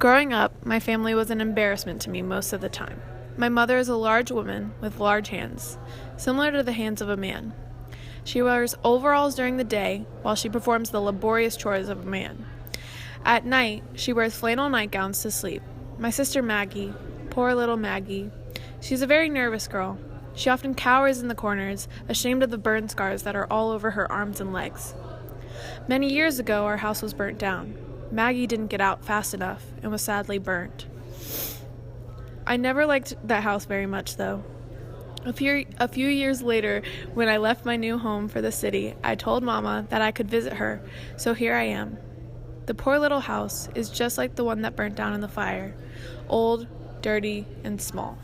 Growing up, my family was an embarrassment to me most of the time. My mother is a large woman with large hands, similar to the hands of a man. She wears overalls during the day while she performs the laborious chores of a man. At night, she wears flannel nightgowns to sleep. My sister Maggie, poor little Maggie, she's a very nervous girl. She often cowers in the corners, ashamed of the burn scars that are all over her arms and legs. Many years ago, our house was burnt down. Maggie didn't get out fast enough and was sadly burnt. I never liked that house very much, though. A few years later, when I left my new home for the city, I told Mama that I could visit her, so here I am. The poor little house is just like the one that burnt down in the fire, old, dirty, and small.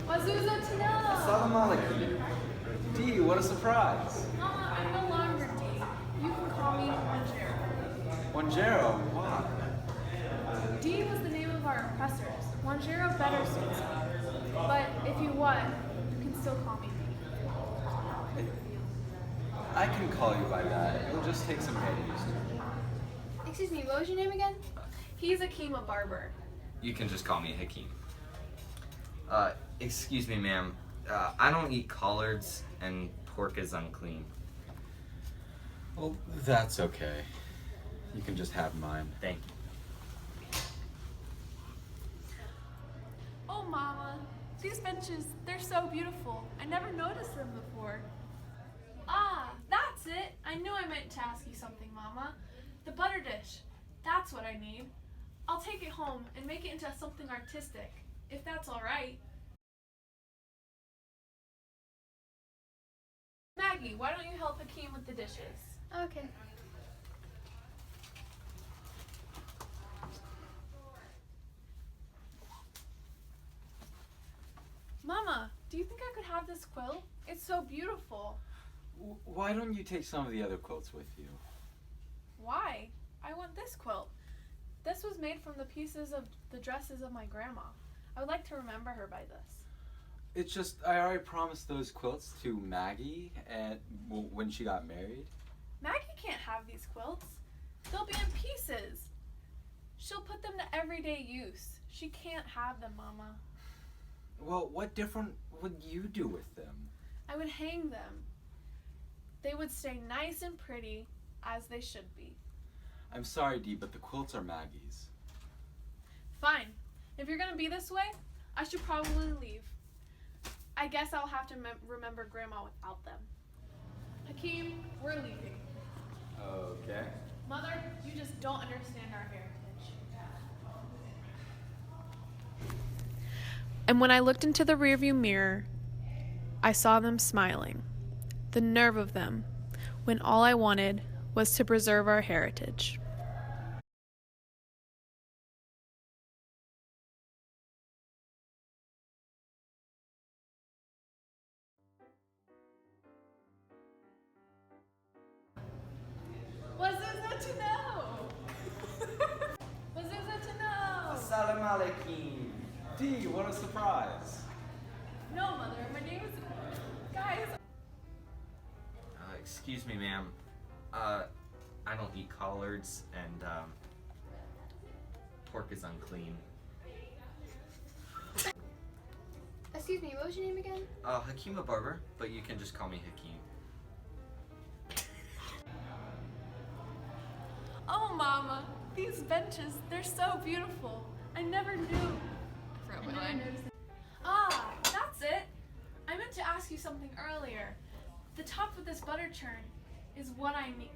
Azusa Tanella! Assalamu alaikum. Dee, what a surprise. Mama, I'm no longer Dee. You can call me Wanjero. Wanjero, why? Dee was the name of our oppressors. Wanjero better suits me. But if you want, you can still call me Dee. I can call you by that. It'll just take some getting used to. Excuse me, what was your name again? He's Akima Barber. You can just call me Hakeem. Excuse me, ma'am. I don't eat collards, and pork is unclean. Well, that's okay. You can just have mine. Thank you. Oh, Mama, these benches, they're so beautiful. I never noticed them before. Ah, that's it. I knew I meant to ask you something, Mama. The butter dish. That's what I need. I'll take it home and make it into something artistic, if that's all right. Maggie, why don't you help Hakeem with the dishes? Okay. Mama, do you think I could have this quilt? It's so beautiful. Why don't you take some of the other quilts with you? Why? I want this quilt. This was made from the pieces of the dresses of my grandma. I would like to remember her by this. It's just, I already promised those quilts to Maggie when she got married. Maggie can't have these quilts. They'll be in pieces. She'll put them to everyday use. She can't have them, Mama. Well, what different would you do with them? I would hang them. They would stay nice and pretty, as they should be. I'm sorry, Dee, but the quilts are Maggie's. Fine. If you're gonna be this way, I should probably leave. I guess I'll have to remember Grandma without them. Hakeem, we're leaving. Okay. Mother, you just don't understand our heritage. And when I looked into the rearview mirror, I saw them smiling. The nerve of them, when all I wanted was to preserve our heritage. Wazuza to know? Wazuza to know? Assalamu alaikum. Dee, what a surprise. No, Mother, my name is... Guys, Excuse me, ma'am. I don't eat collards, and pork is unclean. excuse me, what was your name again? Hakima Barber, but you can just call me Hakeem. Oh, Mama, these benches, they're so beautiful. I never knew. Ah, that's it. I meant to ask you something earlier. The top of this butter churn is what I need.